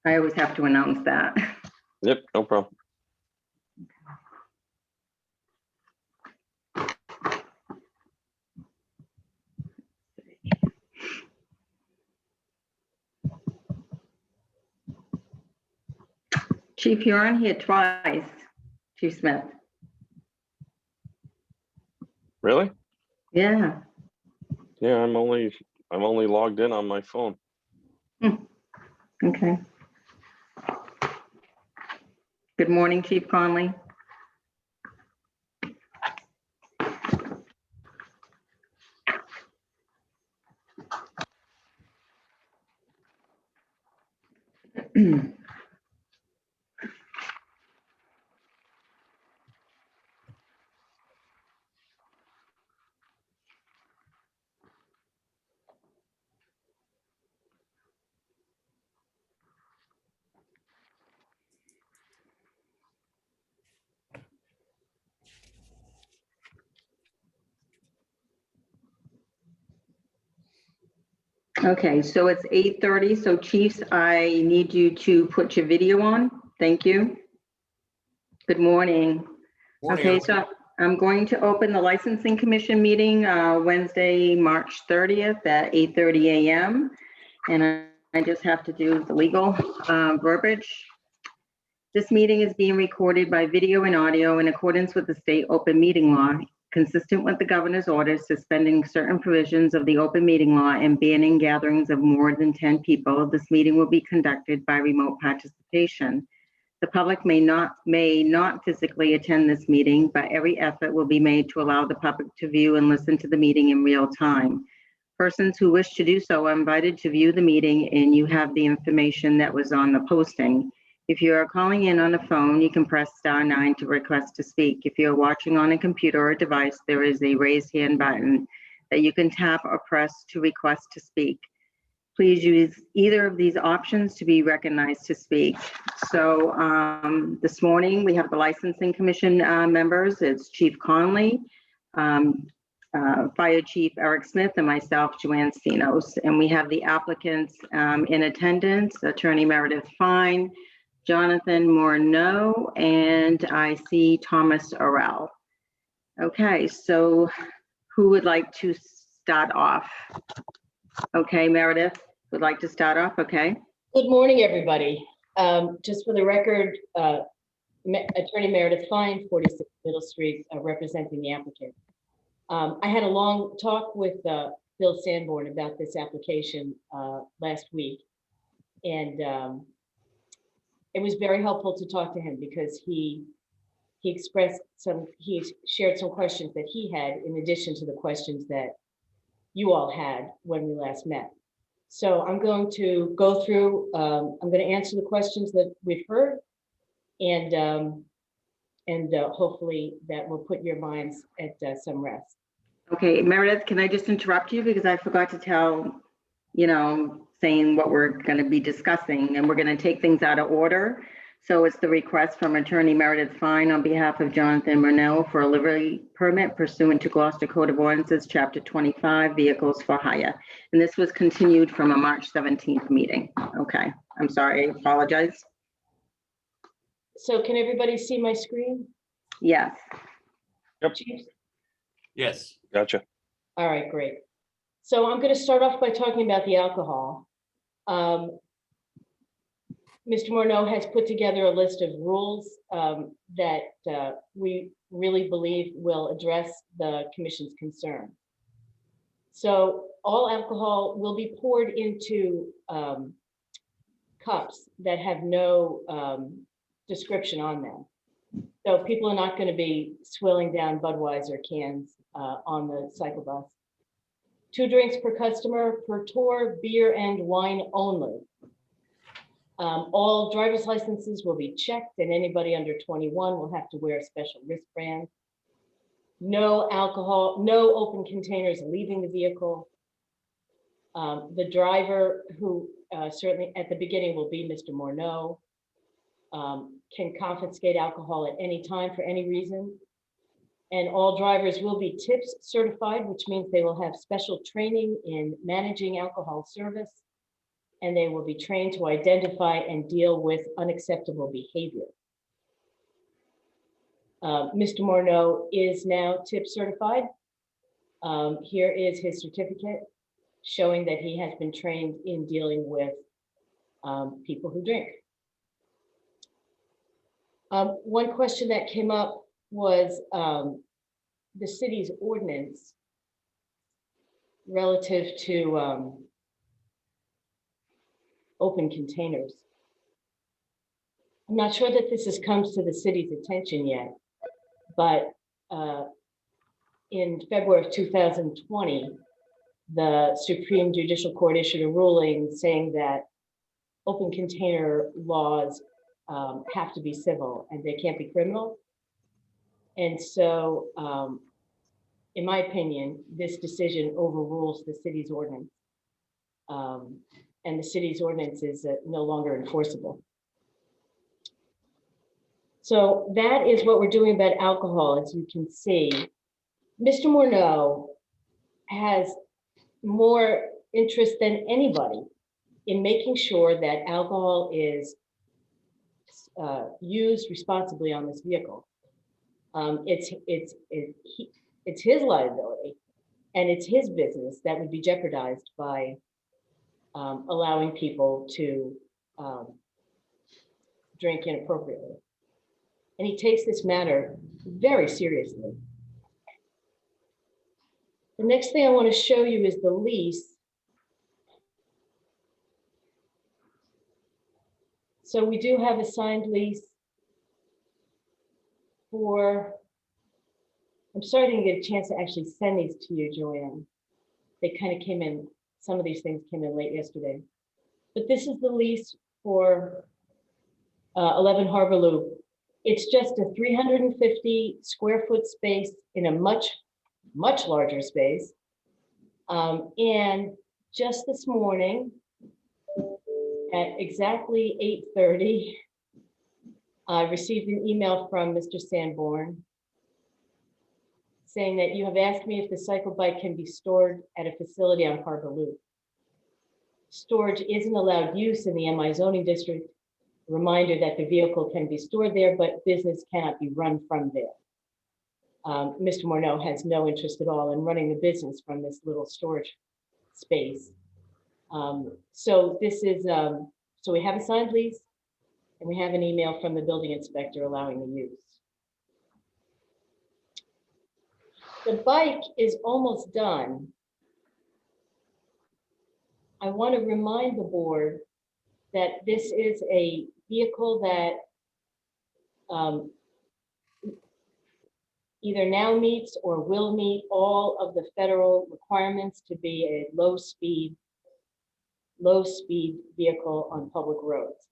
I always have to announce that. Yep, no problem. Chief, you're on here twice, Chief Smith. Really? Yeah. Yeah, I'm only logged in on my phone. Okay. Good morning, Chief Conley. Okay, so it's 8:30. So Chiefs, I need you to put your video on. Thank you. Good morning. Okay, so I'm going to open the Licensing Commission meeting Wednesday, March 30th at 8:30 a.m. And I just have to do the legal verbiage. This meeting is being recorded by video and audio in accordance with the state open meeting law, consistent with the governor's orders suspending certain provisions of the open meeting law and banning gatherings of more than 10 people. This meeting will be conducted by remote participation. The public may not physically attend this meeting, but every effort will be made to allow the public to view and listen to the meeting in real time. Persons who wish to do so are invited to view the meeting, and you have the information that was on the posting. If you are calling in on a phone, you can press *9 to request to speak. If you're watching on a computer or device, there is a raise hand button that you can tap or press to request to speak. Please use either of these options to be recognized to speak. So this morning we have the Licensing Commission members. It's Chief Conley, Fire Chief Eric Smith, and myself, Joanne Stinos. And we have the applicants in attendance, Attorney Meredith Fine, Jonathan Morneau, and I see Thomas Orell. Okay, so who would like to start off? Okay, Meredith would like to start off. Okay. Good morning, everybody. Just for the record, Attorney Meredith Fine, 46 Middle Street, representing the applicant. I had a long talk with Bill Sanborn about this application last week, and it was very helpful to talk to him because he shared some questions that he had in addition to the questions that you all had when we last met. So I'm going to go through, I'm going to answer the questions that we've heard, and hopefully that will put your minds at some rest. Okay, Meredith, can I just interrupt you because I forgot to tell, saying what we're going to be discussing, and we're going to take things out of order. So it's the request from Attorney Meredith Fine on behalf of Jonathan Morneau for a livery permit pursuant to Gloucester Code of Ordinances, Chapter 25, Vehicles for Hire. And this was continued from a March 17th meeting. Okay, I'm sorry, I apologize. So can everybody see my screen? Yes. Yep. Chief? Yes. Gotcha. All right, great. So I'm going to start off by talking about the alcohol. Mr. Morneau has put together a list of rules that we really believe will address the Commission's concern. So all alcohol will be poured into cups that have no description on them. So people are not going to be swilling down Budweiser cans on the cycle bus. 2 drinks per customer per tour, beer and wine only. All driver's licenses will be checked, and anybody under 21 will have to wear a special wristband. No alcohol, no open containers leaving the vehicle. The driver, who certainly at the beginning will be Mr. Morneau, can confiscate alcohol at any time for any reason. And all drivers will be TIPS certified, which means they will have special training in managing alcohol service. and they will be trained to identify and deal with unacceptable behavior. Mr. Morneau is now TIP certified. Here is his certificate showing that he has been trained in dealing with people who drink. One question that came up was the city's ordinance relative to open containers. I'm not sure that this has come to the city's attention yet, but in February of 2020, the Supreme Judicial Court issued a ruling saying that open container laws have to be civil and they can't be criminal. And so, in my opinion, this decision overrules the city's ordinance. And the city's ordinance is no longer enforceable. So that is what we're doing about alcohol. As you can see, Mr. Morneau has more interest than anybody in making sure that alcohol is used responsibly on this vehicle. It's his liability and it's his business that would be jeopardized by allowing people to drink inappropriately. And he takes this matter very seriously. The next thing I want to show you is the lease. So we do have a signed lease for, I'm sorry I didn't get a chance to actually send these to you, Joanne. They kind of came in, some of these things came in late yesterday. But this is the lease for 11 Harbor Loop. It's just a 350 square foot space in a much larger space. And just this morning at exactly 8:30, I received an email from Mr. Sanborn saying that you have asked me if the cycle bike can be stored at a facility on Harbor Loop. Storage isn't allowed use in the MI zoning district. Reminder that the vehicle can be stored there, but business cannot be run from there. Mr. Morneau has no interest at all in running the business from this little storage space. So this is, so we have a signed lease and we have an email from the building inspector allowing the use. The bike is almost done. I want to remind the board that this is a vehicle that either now meets or will meet all of the federal requirements to be a low speed vehicle on public roads.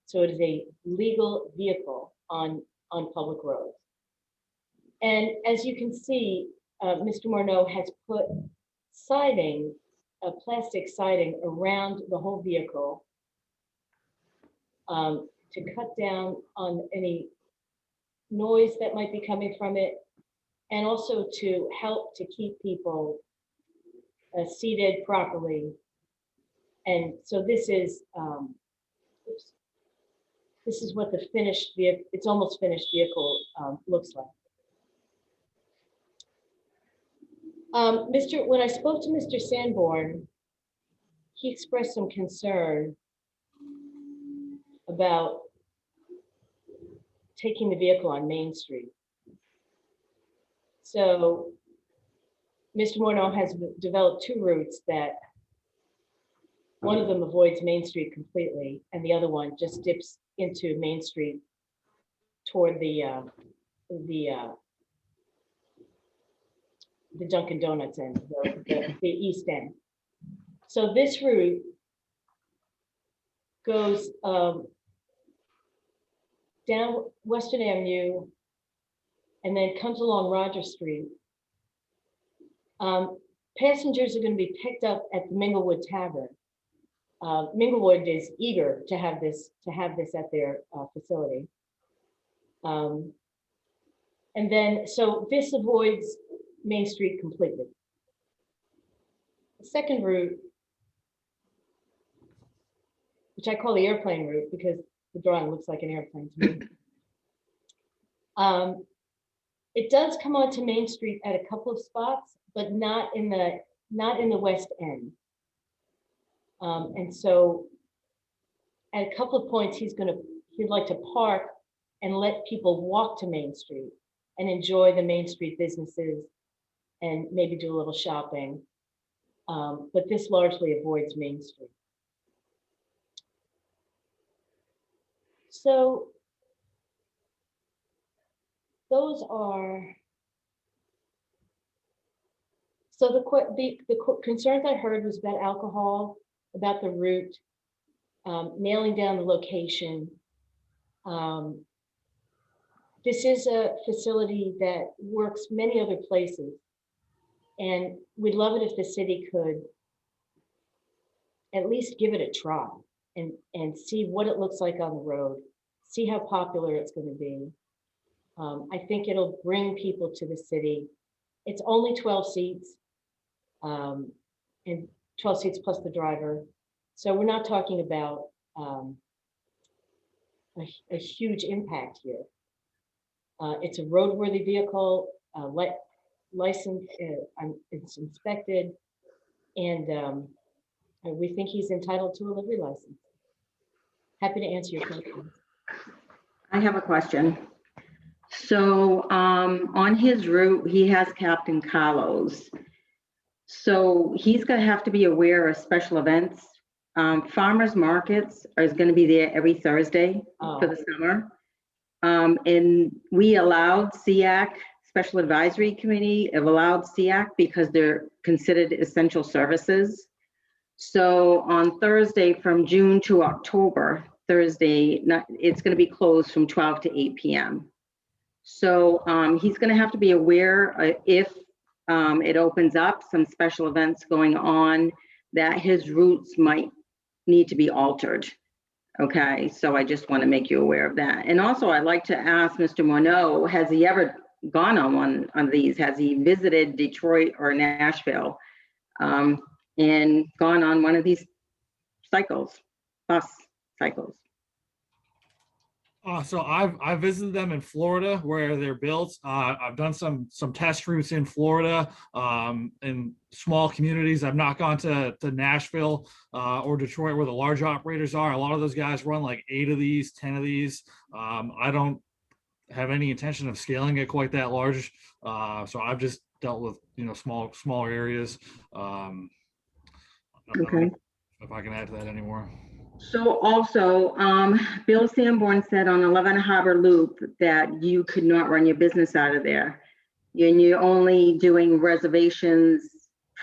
So it is a legal vehicle on public roads. And as you can see, Mr. Morneau has put siding, a plastic siding around the whole vehicle to cut down on any noise that might be coming from it, and also to help to keep people seated properly. And so this is what the finished vehicle, it's almost finished vehicle looks like. When I spoke to Mr. Sanborn, he expressed some concern about taking the vehicle on Main Street. So Mr. Morneau has developed two routes that one of them avoids Main Street completely and the other one just dips into Main Street toward the Dunkin' Donuts end, the east end. So this route goes down Western Avenue and then comes along Roger Street. Passengers are going to be picked up at the Minglewood Tavern. Minglewood is eager to have this at their facility. And then, so this avoids Main Street completely. The second route which I call the airplane route because the drawing looks like an airplane to me. It does come onto Main Street at a couple of spots, but not in the West End. And so at a couple of points, he'd like to park and let people walk to Main Street and enjoy the Main Street businesses and maybe do a little shopping. But this largely avoids Main Street. So those are, so the concerns I heard was about alcohol, about the route, nailing down the location. This is a facility that works many other places. And we'd love it if the city could at least give it a try and see what it looks like on the road, see how popular it's going to be. I think it'll bring people to the city. It's only 12 seats, and 12 seats plus the driver. So we're not talking about a huge impact here. It's a roadworthy vehicle, licensed, it's inspected, and we think he's entitled to a livery license. Happy to answer your questions. I have a question. So on his route, he has Captain Carlos. So he's going to have to be aware of special events. Farmers markets is going to be there every Thursday for the summer. And we allowed SEAC, Special Advisory Committee, have allowed SEAC because they're considered essential services. So on Thursday from June to October, it's going to be closed from 12 to 8 p.m. So he's going to have to be aware if it opens up some special events going on, that his routes might need to be altered. Okay, so I just want to make you aware of that. And also I'd like to ask Mr. Morneau, has he ever gone on one of these? Has he visited Detroit or Nashville and gone on one of these bus cycles? So I've visited them in Florida where they're built. I've done some test routes in Florida in small communities. I've not gone to Nashville or Detroit where the large operators are. A lot of those guys run like 8 of these, 10 of these. I don't have any intention of scaling it quite that large. So I've just dealt with smaller areas. Okay. If I can add to that anymore. So also, Bill Sanborn said on 11 Harbor Loop that you could not run your business out of there. And you're only doing reservations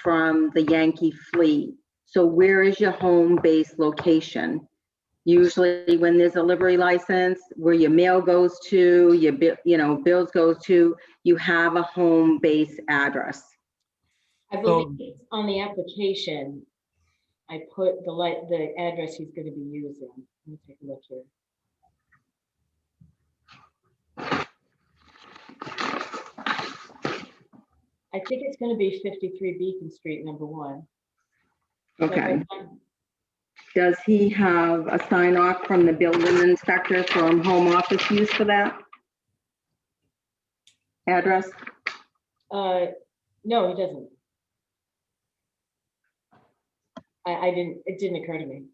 from the Yankee fleet. So where is your home base location? Usually when there's a livery license, where your mail goes to, your bills goes to, you have a home base address. I believe it's on the application. I put the address he's going to be using. Let me take a look here. I think it's going to be 53 Beacon Street, number 1. Okay. Does he have a sign off from the building inspector from home office use for that address? No, he doesn't. It didn't occur to me.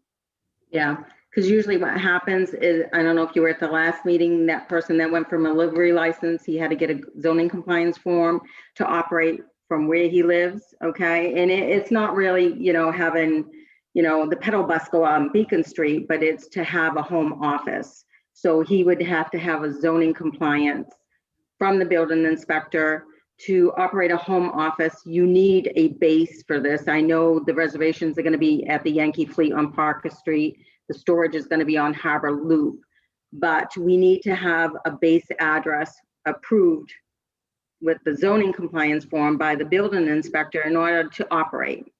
Yeah, because usually what happens is, I don't know if you were at the last meeting, that person that went from a livery license, he had to get a zoning compliance form to operate from where he lives, okay? And it's not really, having, the pedal bus go on Beacon Street, but it's to have a home office. So he would have to have a zoning compliance from the building inspector. To operate a home office, you need a base for this. I know the reservations are going to be at the Yankee Fleet on Parker Street. The storage is going to be on Harbor Loop, but we need to have a base address approved with the zoning compliance form by the building inspector in order to operate.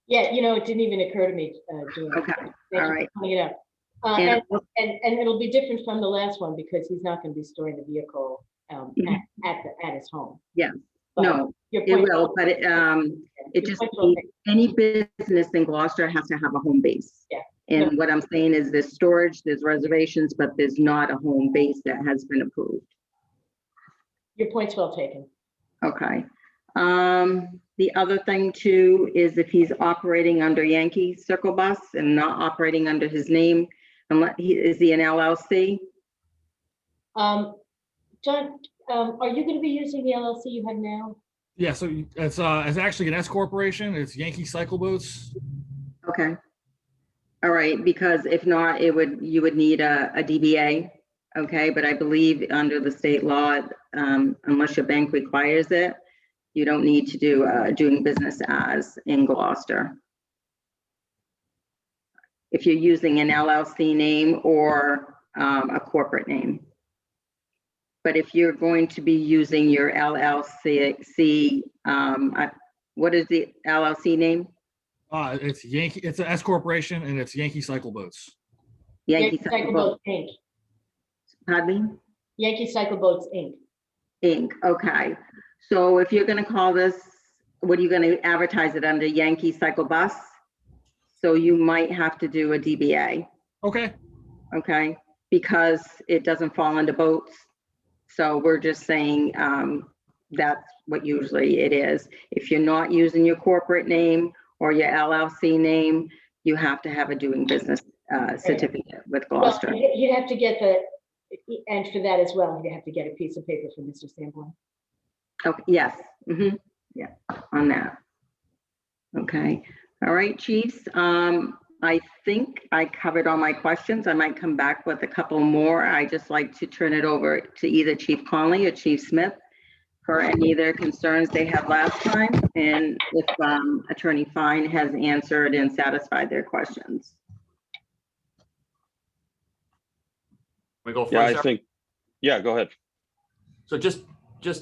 Yeah, it didn't even occur to me. Okay, all right. It up. And it'll be different from the last one because he's not going to be storing the vehicle at his home. Yeah, but no, it will, but it just, any business in Gloucester has to have a home base. Yeah, And what I'm saying is there's storage, there's reservations, but there's not a home base that has been approved. Your point's well taken. Okay. The other thing too is if he's operating under Yankee Circle Bus and not operating under his name, is he an LLC? John, are you going to be using the LLC you have now? Yeah, so it's actually an S corporation. It's Yankee Cycle Boats. Okay. All right, because if not, you would need a DBA. Okay, but I believe under the state law, unless your bank requires it, you don't need to do doing business as in Gloucester. If you're using an LLC name or a corporate name. But if you're going to be using your LLC, what is the LLC name? It's Yankee. It's an S corporation, and it's Yankee Cycle Boats. Yankee Cycle Boats, Inc. pardon me? Yankee Cycle Boats Inc. Inc. Okay. So if you're going to call this, what are you going to advertise it under? Yankee Cycle Bus? So you might have to do a DBA. Okay. Okay, because it doesn't fall into boats. So we're just saying that's what usually it is. If you're not using your corporate name or your LLC name, you have to have a doing business certificate with Gloucester. Well, you'd have to get and for that as well, you'd have to get a piece of paper from Mr. Sanborn. Okay, yes, yeah, on that. Okay, all right, chiefs. I think I covered all my questions. I might come back with a couple more. I just like to turn it over to either Chief Conley or Chief Smith for any of their concerns they had last time, and if Attorney Fine has answered and satisfied their questions. We go first. Yeah, I Eric? think, yeah, go ahead. So just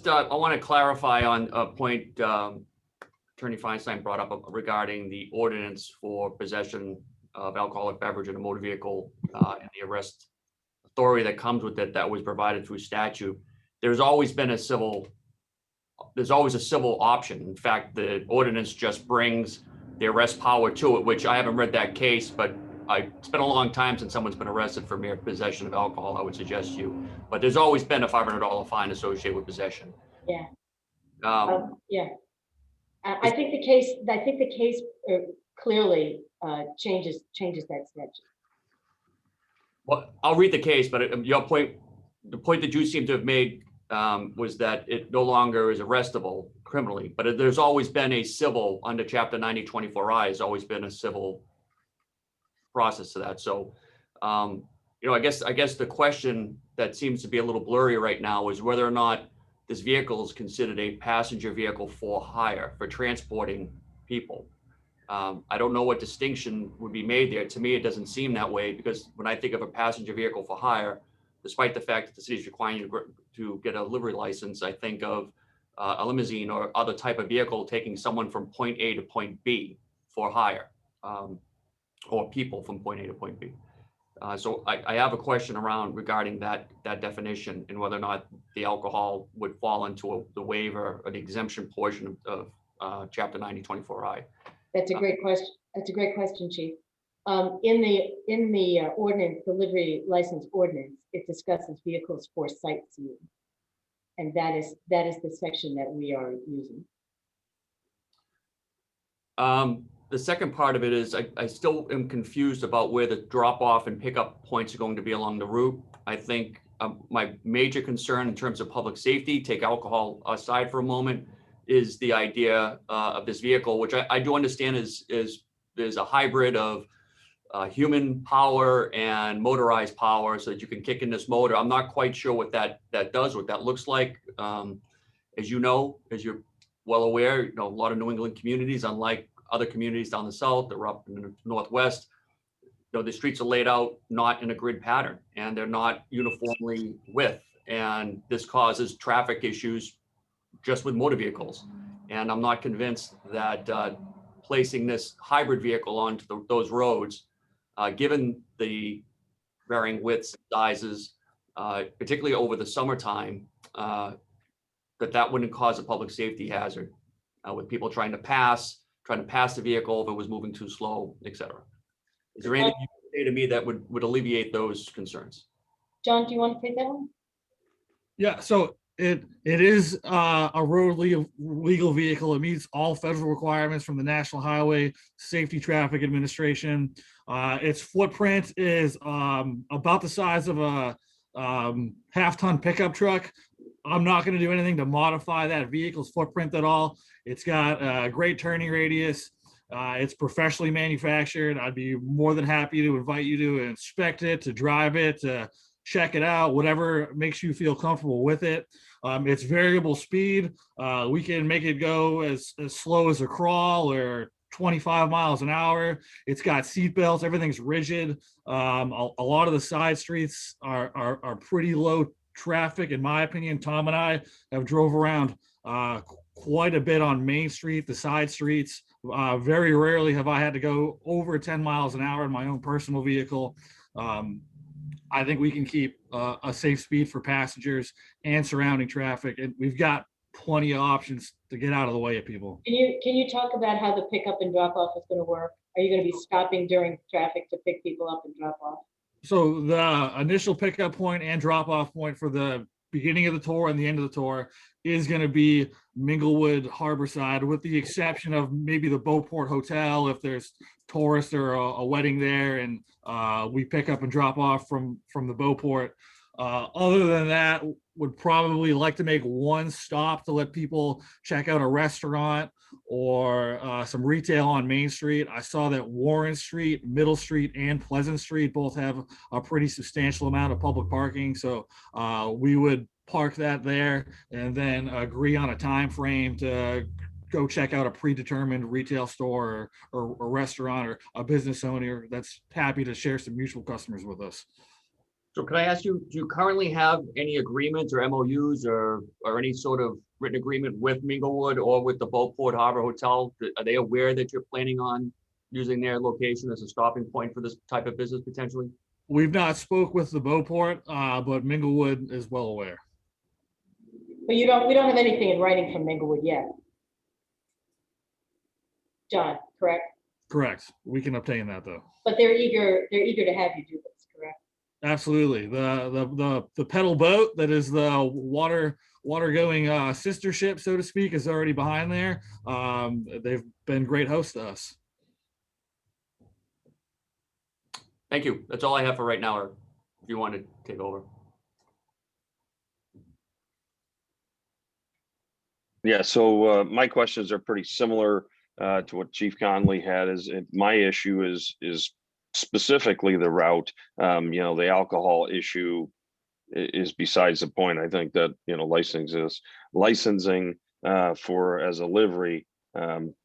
I want to clarify on a point Attorney Feinstein brought up regarding the ordinance for possession of alcoholic beverage in a motor vehicle and the arrest authority that comes with it that was provided through statute. There's always a civil option. In fact, the ordinance just brings the arrest power to it, which I haven't read that case, but it's been a long time since someone's been arrested for mere possession of alcohol, I would suggest to you. But there's always been a $500 fine associated with possession. Yeah. Yeah. I think the case clearly changes that statute. Well, I'll read the case, but the point that you seem to have made was that it no longer is arrestable criminally, but there's always been a civil under Chapter 9024I. Has always been a civil process to that. So, I guess the question that seems to be a little blurry right now is whether or not this vehicle is considered a passenger vehicle for hire, for transporting people. I don't know what distinction would be made there. To me, it doesn't seem that way, because when I think of a passenger vehicle for hire, despite the fact that the city is requiring you to get a livery license, I think of a limousine or other type of vehicle taking someone from point A to point B for hire, or people from point A to point B. So I have a question regarding that definition and whether or not the alcohol would fall into the waiver or the exemption portion of Chapter 9024I. That's a great question. That's a great question, Chief. In the ordinance, the livery license ordinance, it discusses vehicles for sightseeing, and that is the section that we are using. The second part of it is I still am confused about where the drop off and pickup points are going to be along the route. I think my major concern in terms of public safety, take alcohol aside for a moment, is the idea of this vehicle, which I do understand is there's a hybrid of human power and motorized power, so that you can kick in this motor. I'm not quite sure what that does, what that looks like. As you're well aware, a lot of New England communities, unlike other communities down the south, they're up in the northwest, the streets are laid out not in a grid pattern, and they're not uniformly width, and this causes traffic issues just with motor vehicles. And I'm not convinced that placing this hybrid vehicle onto those roads, given the varying widths and sizes, particularly over the summertime, that wouldn't cause a public safety hazard with people trying to pass the vehicle if it was moving too slow, et cetera. Is there anything you can say to me that would alleviate those concerns? John, do you want to take that one? Yeah, so it is a road legal vehicle. It meets all federal requirements from the National Highway Safety Traffic Administration. Its footprint is about the size of a half-ton pickup truck. I'm not going to do anything to modify that vehicle's footprint at all. It's got a great turning radius. It's professionally manufactured. I'd be more than happy to invite you to inspect it, to drive it, to check it out, whatever makes you feel comfortable with it. It's variable speed. We can make it go as slow as a crawl or 25 miles an hour. It's got seat belts. Everything's rigid. A lot of the side streets are pretty low traffic, in my opinion. Tom and I have drove around quite a bit on Main Street, the side streets. Very rarely have I had to go over 10 miles an hour in my own personal vehicle. I think we can keep a safe speed for passengers and surrounding traffic, and we've got plenty of options to get out of the way of people. Can you talk about how the pickup and drop off is going to work? Are you going to be stopping during traffic to pick people up and drop off? So the initial pickup point and drop off point for the beginning of the tour and the end of the tour is going to be Minglewood Harborside, with the exception of maybe the Beauport Hotel if there's tourists or a wedding there, and we pick up and drop off from the Beauport. Other than that, would probably like to make one stop to let people check out a restaurant or some retail on Main Street. I saw that Warren Street, Middle Street, and Pleasant Street both have a pretty substantial amount of public parking. So we would park that there and then agree on a time frame to go check out a predetermined retail store or a restaurant or a business owner that's happy to share some mutual customers with us. So can I ask you, do you currently have any agreements or MOUs or any sort of written agreement with Minglewood or with the Beauport Harbor Hotel? Are they aware that you're planning on using their location as a stopping point for this type of business potentially? We've not spoke with the Beauport, but Minglewood is well aware. But we don't have anything in writing from Minglewood yet. John, correct? Correct. We can obtain that though. But they're eager to have you do this, correct? Absolutely. The pedal boat that is the water going sister ship, so to speak, is already behind there. They've been great hosts to us. Thank you. That's all I have for right now, or if you want to take over. Yeah, so my questions are pretty similar to what Chief Conley had. My issue is specifically the route. The alcohol issue is besides the point. I think that licensing for as a livery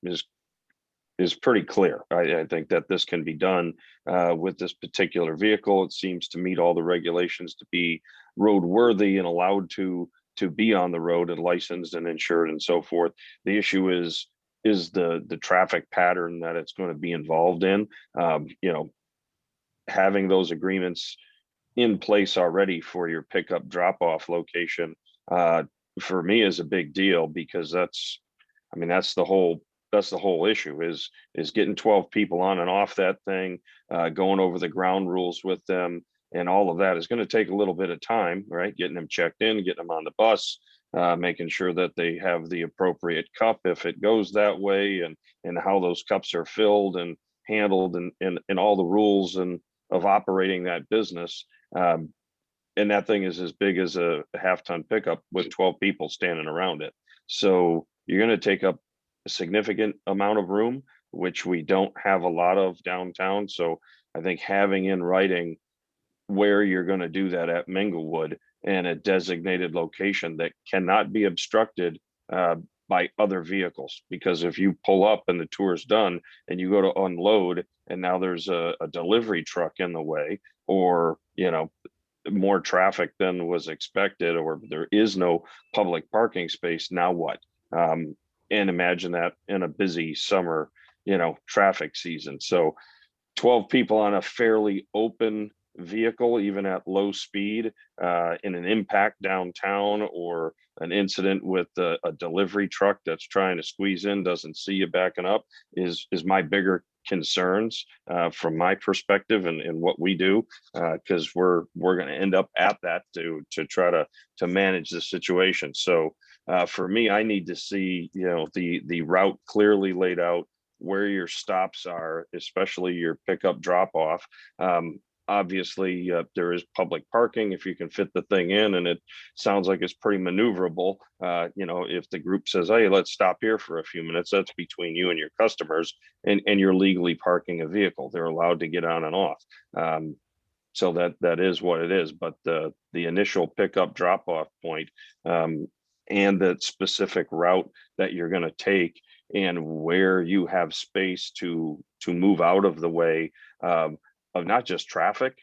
is pretty clear. I think that this can be done with this particular vehicle. It seems to meet all the regulations to be roadworthy and allowed to be on the road and licensed and insured and so forth. The issue is the traffic pattern that it's going to be involved in. Having those agreements in place already for your pickup drop-off location for me is a big deal, because that's the whole issue is getting 12 people on and off that thing, going over the ground rules with them, and all of that is going to take a little bit of time, right? Getting them checked in, getting them on the bus, making sure that they have the appropriate cup if it goes that way, and how those cups are filled and handled, and all the rules and of operating that business. And that thing is as big as a half-ton pickup with 12 people standing around it. So you're going to take up a significant amount of room, which we don't have a lot of downtown. So I think having in writing where you're going to do that at Minglewood, and a designated location that cannot be obstructed by other vehicles, because if you pull up and the tour's done and you go to unload and now there's a delivery truck in the way, or more traffic than was expected, or there is no public parking space, now what? And imagine that in a busy summer traffic season. So 12 people on a fairly open vehicle, even at low speed, in an impact downtown, or an incident with a delivery truck that's trying to squeeze in, doesn't see you backing up, is my bigger concerns from my perspective and what we do, because we're going to end up at that to try to manage the situation. So for me, I need to see, you know, the route clearly laid out, where your stops are, especially your pickup drop off. Obviously, there is public parking if you can fit the thing in, and it sounds like it's pretty maneuverable. You know, if the group says, hey, let's stop here for a few minutes, that's between you and your customers, and you're legally parking a vehicle. They're allowed to get on and off. So that is what it is. But the initial pickup drop off point, and the specific route that you're going to take, and where you have space to move out of the way of not just traffic,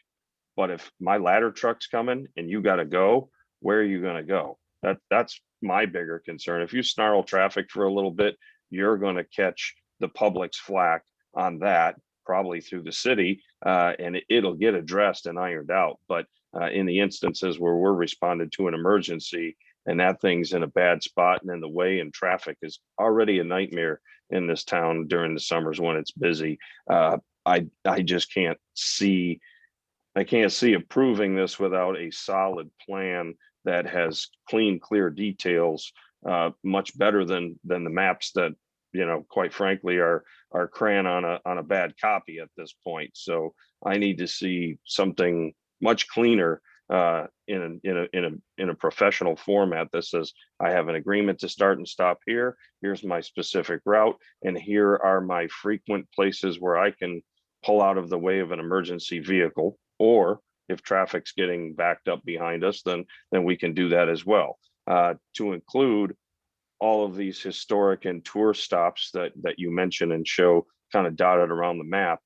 but if my ladder truck's coming and you got to go, where are you going to go? That's my bigger concern. If you snarl traffic for a little bit, you're going to catch the public's flack on that, probably through the city, and it'll get addressed and ironed out. But in the instances where we're responded to an emergency and that thing's in a bad spot and in the way, and traffic is already a nightmare in this town during the summers when it's busy, I just can't see, approving this without a solid plan that has clean, clear details, much better than the maps that, you know, quite frankly, are crayon on a bad copy at this point. So I need to see something much cleaner in a professional format that says, I have an agreement to start and stop here. Here's my specific route, and here are my frequent places where I can pull out of the way of an emergency vehicle, or if traffic's getting backed up behind us, then we can do that as well. To include all of these historic and tour stops that you mentioned and show kind of dotted around the map,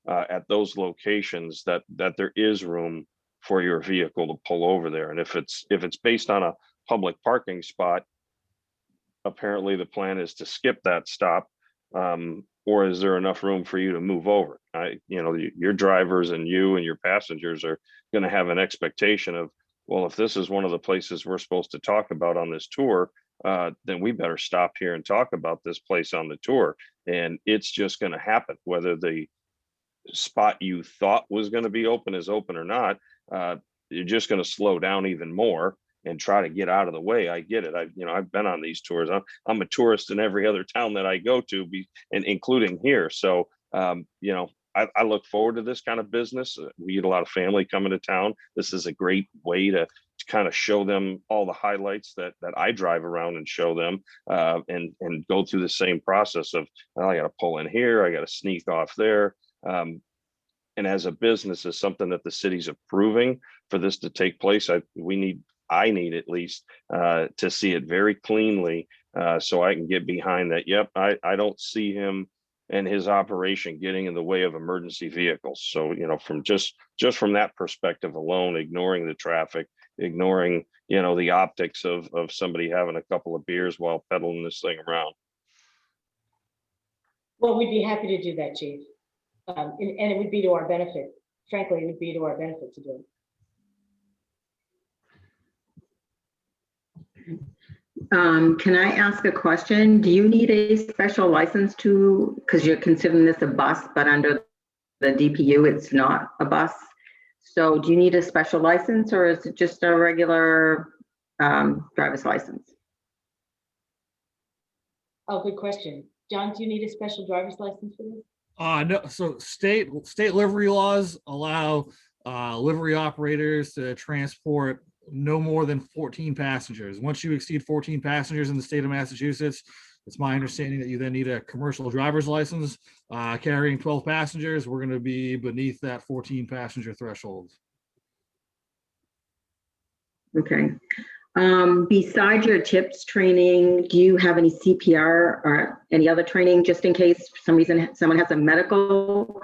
at those locations that there is room for your vehicle to pull over there. And if it's based on a public parking spot, apparently the plan is to skip that stop. Or is there enough room for you to move over? You know, your drivers and you and your passengers are going to have an expectation of, well, if this is one of the places we're supposed to talk about on this tour, then we better stop here and talk about this place on the tour. And it's just going to happen, whether the spot you thought was going to be open is open or not. You're just going to slow down even more and try to get out of the way. I get it. I've been on these tours. I'm a tourist in every other town that I go to, and including here. So, I look forward to this kind of business. We get a lot of family coming to town. This is a great way to kind of show them all the highlights that I drive around and show them, and go through the same process of, well, I got to pull in here, I got to sneak off there. And as a business, is something that the city's approving for this to take place. I need at least to see it very cleanly, so I can get behind that. Yep, I don't see him and his operation getting in the way of emergency vehicles. So, from just from that perspective alone, ignoring the traffic, ignoring, the optics of somebody having a couple of beers while pedaling this thing around. Well, we'd be happy to do that, Chief. And it would be to our benefit. Frankly, it would be to our benefit to do it. Can I ask a question? Do you need a special license because you're considering this a bus, but under the DPU, it's not a bus. So do you need a special license, or is it just a regular driver's license? Oh, good question. John, do you need a special driver's license for this? No. So state livery laws allow livery operators to transport no more than 14 passengers. Once you exceed 14 passengers in the state of Massachusetts, it's my understanding that you then need a commercial driver's license. Carrying 12 passengers, we're going to be beneath that 14 passenger threshold. Okay. Besides your TIPS training, do you have any CPR or any other training, just in case for some reason someone has a medical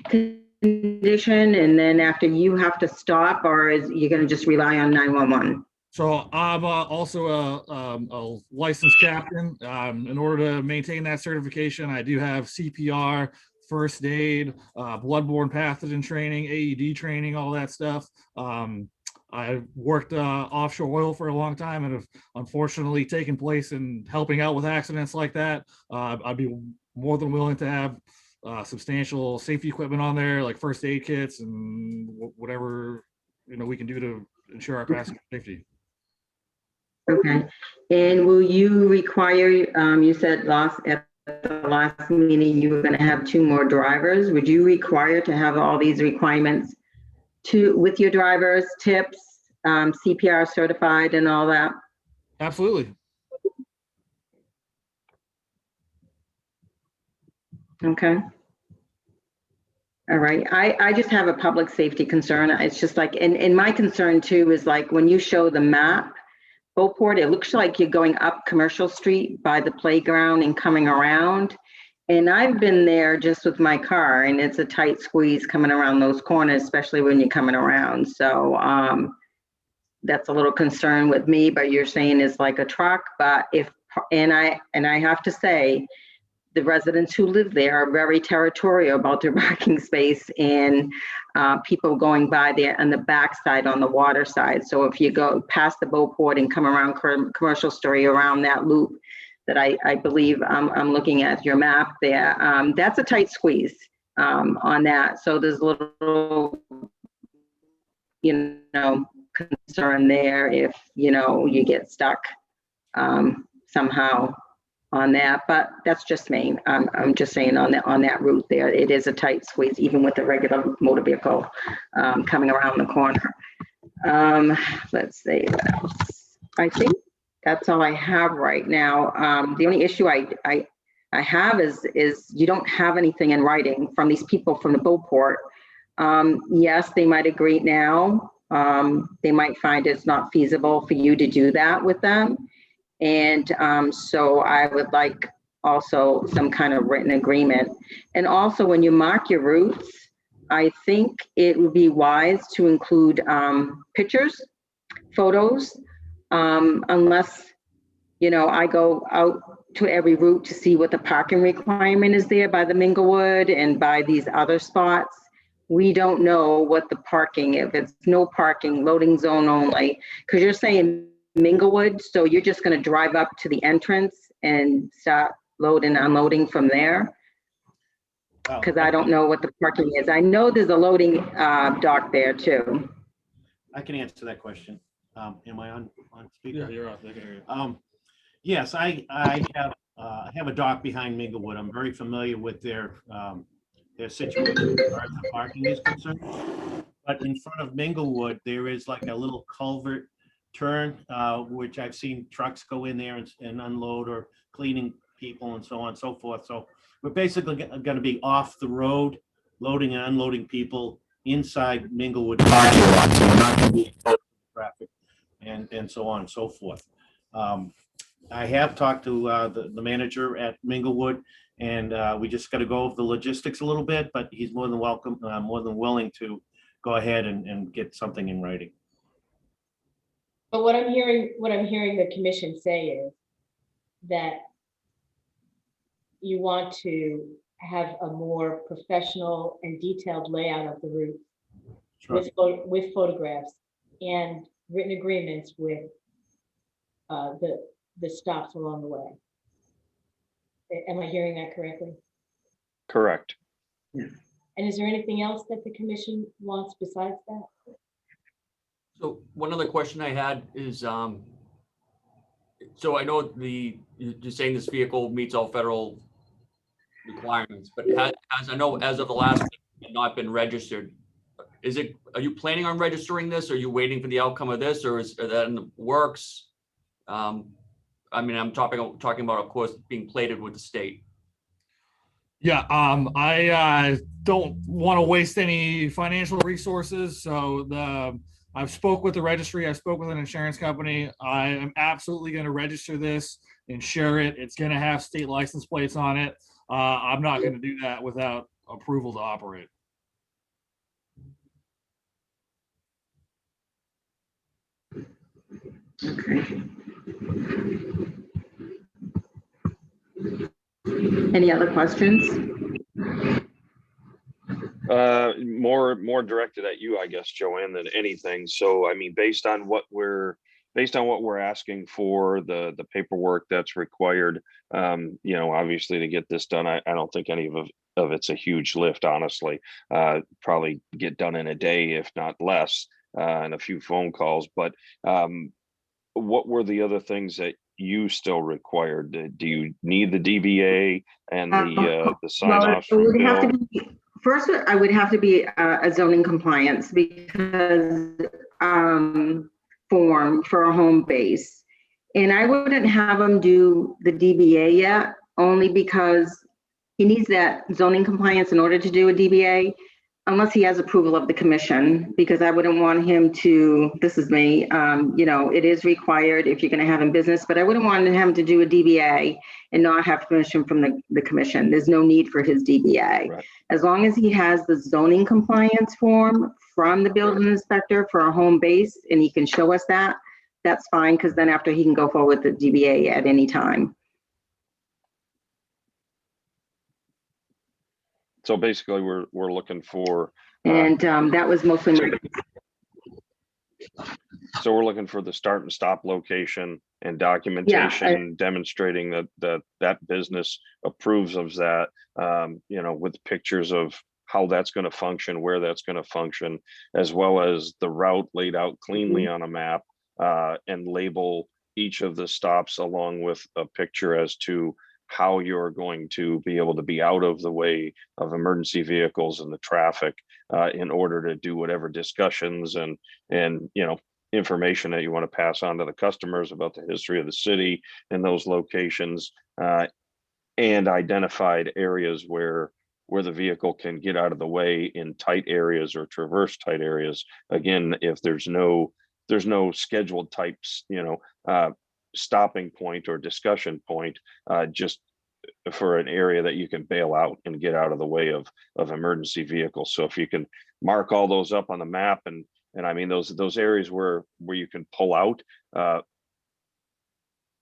condition and then after you have to stop, or is you going to just rely on 911? So I'm also a licensed captain. In order to maintain that certification, I do have CPR, first aid, bloodborne pathogen training, AED training, all that stuff. I've worked offshore oil for a long time and have unfortunately taken place in helping out with accidents like that. I'd be more than willing to have substantial safety equipment on there, like first aid kits and whatever, we can do to ensure our passenger safety. Okay. And will you require, you said at the last meeting, you were going to have 2 more drivers. Would you require to have all these requirements with your drivers, tips, CPR certified and all that? Absolutely. Okay. All right. I just have a public safety concern. It's just like, and my concern too is like when you show the map, Beauport, it looks like you're going up Commercial Street by the playground and coming around. And I've been there just with my car and it's a tight squeeze coming around those corners, especially when you're coming around. So that's a little concern with me, but you're saying it's like a truck, but and I have to say, the residents who live there are very territorial about their parking space and people going by there on the backside on the water side. So if you go past the Beauport and come around Commercial Story around that loop that I believe I'm looking at your map there, that's a tight squeeze on that. So there's a little, concern there if, you get stuck somehow on that, but that's just me. I'm just saying on that route there, it is a tight squeeze, even with the regular motor vehicle coming around the corner. Let's see what else. I think that's all I have right now. The only issue I have is you don't have anything in writing from these people from the Beauport. Yes, they might agree now. They might find it's not feasible for you to do that with them. And so I would like also some kind of written agreement. And also when you mark your routes, I think it would be wise to include pictures, photos, unless, I go out to every route to see what the parking requirement is there by the Minglewood and by these other spots. We don't know what the parking, if it's no parking, loading zone only, because you're saying Minglewood, so you're just going to drive up to the entrance and start loading and unloading from there? Because I don't know what the parking is. I know there's a loading dock there too. I can answer that question. Am I on speaker? Yeah, you're up. They can hear you. Yes, I have a dock behind Minglewood. I'm very familiar with their situation as far as the parking is concerned. But in front of Minglewood, there is like a little culvert turn, which I've seen trucks go in there and unload, or cleaning people and so on and so forth. So we're basically going to be off the road, loading and unloading people inside Minglewood parking lot. So we're not going to be traffic and so on and so forth. I have talked to the manager at Minglewood, and we just got to go over the logistics a little bit, but he's more than welcome, more than willing to go ahead and get something in writing. But what I'm hearing the commission say is that you want to have a more professional and detailed layout of the route. Sure. with photographs and written agreements with the stops along the way. Am I hearing that correctly? Correct. And is there anything else that the commission wants besides that? So one other question I had is, so I know you're saying this vehicle meets all federal requirements, but as I know, as of the last, not been registered. Are you planning on registering this? Or are you waiting for the outcome of this, or are that in the works? I mean, I'm talking about, of course, being plated with the state. Yeah, I don't want to waste any financial resources. So I've spoke with the registry. I spoke with an insurance company. I am absolutely going to register this, insure it. It's going to have state license plates on it. I'm not going to do that without approval to operate. Okay. Any other questions? More directed at you, I guess, Joanne, than anything. So, I mean, based on based on what we're asking for, the paperwork that's required, you know, obviously to get this done, I don't think any of it's a huge lift, honestly. Probably get done in a day, if not less, and a few phone calls. But what were the other things that you still required? Do you need the DBA and the sign Well, offs it from would have to Bill? be, first, I would have to be a zoning compliance because form for a home base. And I wouldn't have him do the DBA yet, only because he needs that zoning compliance in order to do a DBA, unless he has approval of the commission, because I wouldn't want him to, this is me, you know, it is required if you're gonna have him business, but I wouldn't want him to do a DBA and not have permission from the commission. There's no need for his DBA. Right. As long as he has the zoning compliance form from the building inspector for a home base and he can show us that, that's fine, because then after he can go forward with the DBA at any time. So basically, we're looking for, And that was mostly my, so we're looking for the start and stop location and documentation demonstrating that business approves of that, you know, with pictures of how that's going to function, where that's going to function, as well as the route laid out cleanly on a map, and label each of the stops along with a picture as to how you're going to be able to be out of the way of emergency vehicles and the traffic, in order to do whatever discussions and you know, information that you want to pass on to the customers about the history of the city and those locations, and identified areas where the vehicle can get out of the way in tight areas or traverse tight areas. Again, if there's no scheduled types, you know, stopping point or discussion point, just for an area that you can bail out and get out of the way of emergency vehicles. So if you can mark all those up on the map, and I mean those areas where you can pull out,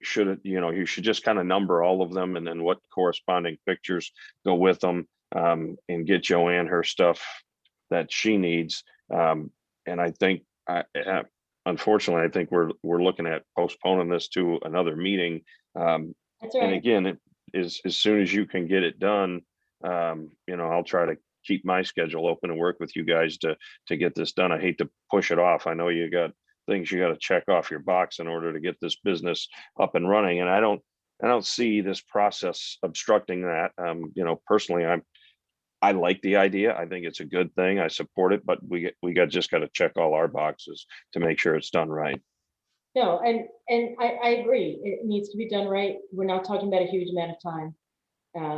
should it, you know, you should just kind of number all of them, and then what corresponding pictures go with them, and get Joanne her stuff that she needs. And I think unfortunately, I think we're looking at postponing this to another meeting. That's all And right. again, it is as soon as you can get it done, you know, I'll try to keep my schedule open and work with you guys to get this done. I hate to push it off. I know you got things you got to check off your box in order to get this business up and running. And I don't see this process obstructing that. You know, personally, I like the idea. I think it's a good thing. I support it, but we just got to check all our boxes to make sure it's done right. No, and I agree. It needs to be done right. We're not talking about a huge amount of time.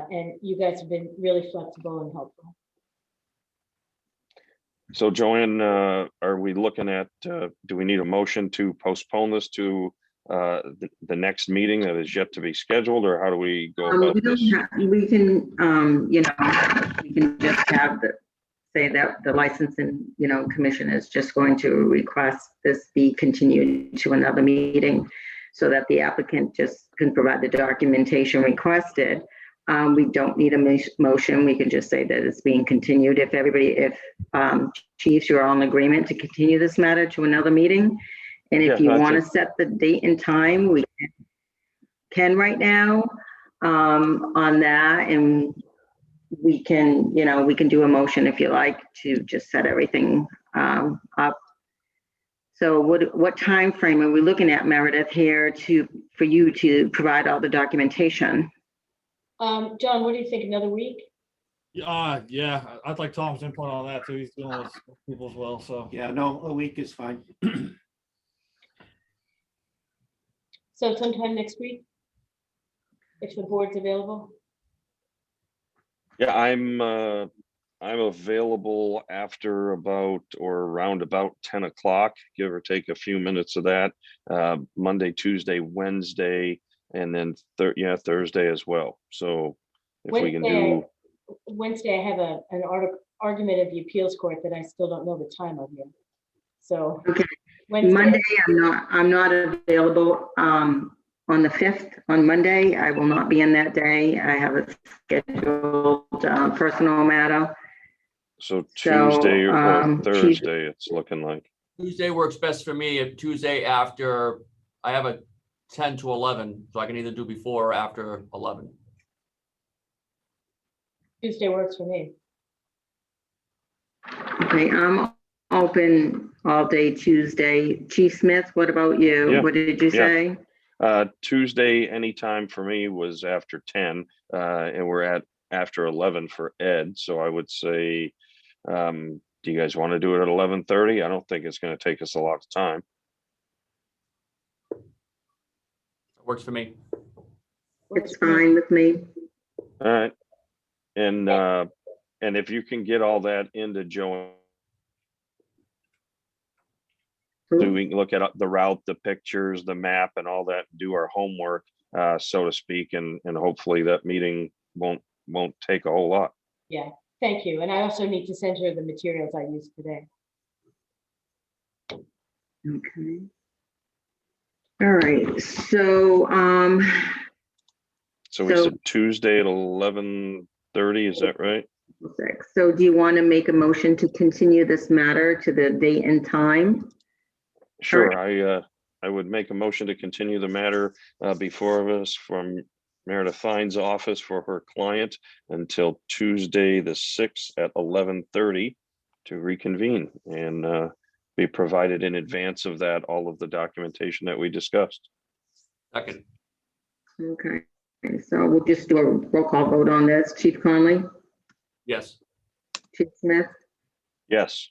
And you guys have been really flexible and helpful. So Joanne, are we looking at, do we need a motion to postpone this to the next meeting that is yet to be scheduled, or how do we go about we don't this? have, we can, you know, we can just have say that the licensing, you know, commission is just going to request this be continued to another meeting so that the applicant just can provide the documentation requested. We don't need a motion. We can just say that it's being continued. If chiefs, you're all in agreement to continue this matter to another meeting. And if you want to set the date and time, we can right now on that. And we can, you know, we can do a motion if you like to just set everything up. So what time frame are we looking at, Meredith, here for you to provide all the documentation? John, what do you think? Another week? Yeah, I'd like Tom's input on that too. He's dealing with people as well, so. Yeah, no, a week is fine. So sometime next week, if the board's available. Yeah, I'm available after about or around about 10 o'clock, give or take a few minutes of that, Monday, Tuesday, Wednesday, and then Thursday as well. So if we can do Wednesday, I have an argument of the appeals court that I still don't know the time of yet. So Okay. Wednesday, Monday, I'm not available on the 5th. On Monday, I will not be in that day. I have a scheduled personal matter. so Tuesday or Tuesday. Thursday, it's looking like. Tuesday works best for me. If Tuesday after, I have a 10 to 11, so I can either do before or after 11. Tuesday works for me. Okay, I'm open all day Tuesday. Chief Smith, what about you? Yeah, What did you yeah. say? Tuesday, anytime for me was after 10, and we're at after 11 for Ed. So I would say, do you guys want to do it at 11:30? I don't think it's going to take us a lot of time. Works for me. Works It's for me. fine with me. All right. And if you can get all that into Joanne, so we can look at the route, the pictures, the map and all that, do our homework, so to speak, and hopefully that meeting won't take a whole lot. Yeah, thank you. And I also need to send her the materials I used today. Okay. All right, so, So we So- said Tuesday at 11:30, is that right? so do you want to make a motion to continue this matter to the date and time? Sure, I would make a motion to continue the matter before us from Meredith Fine's office for her client until Tuesday, the 6th at 11:30 to reconvene and be provided in advance of that, all of the documentation that we discussed. Second, Okay, so we'll just do a roll call vote on this. Chief Conley, yes. Chief Smith, Yes,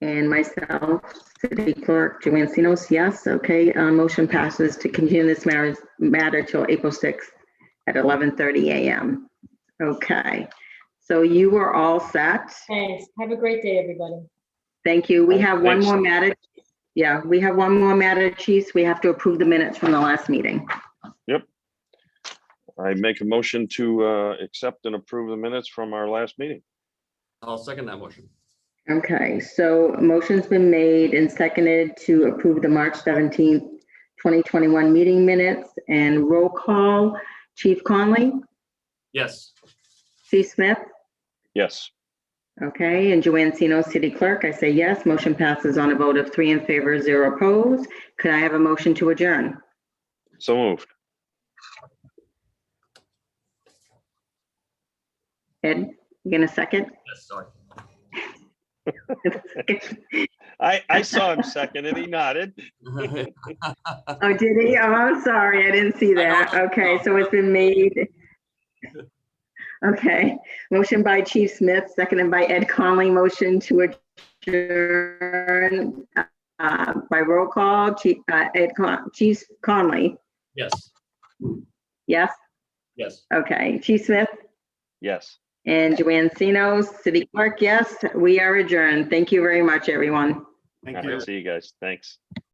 and myself, City Clerk Joanne Sinos, yes. Okay, motion passes to continue this matter till April 6th at 11:30 a.m. Okay, so you are all set. Thanks. Have a great day, everybody. Thank you. We have one Thanks. more matter. Yeah, we have one more matter, Chiefs. We have to approve the minutes from the last meeting. I make a motion to accept and approve the minutes from our last meeting. I'll second that motion. Okay, so a motion's been made and seconded to approve the March 17th, 2021 meeting minutes and roll call. Chief Conley, Yes. Chief Smith, Yes, okay, and Joanne Sino, City Clerk, I say yes. Motion passes on a vote of 3 in favor, 0 opposed. Could I have a motion to adjourn? so moved. Ed, you gonna second? Yes, sorry. I saw him second and he nodded. Oh, did he? Oh, I'm sorry, I didn't see that. Okay, so it's been made. Okay, motion by Chief Smith, seconded by Ed Conley, motion to adjourn by roll call. Chief Conley, Yes, yes? yes. Okay, Chief Smith Yes. and Joanne Sino, City Clerk, yes, we are adjourned. Thank you very much, everyone. Thank All you. right, see you guys. Thanks.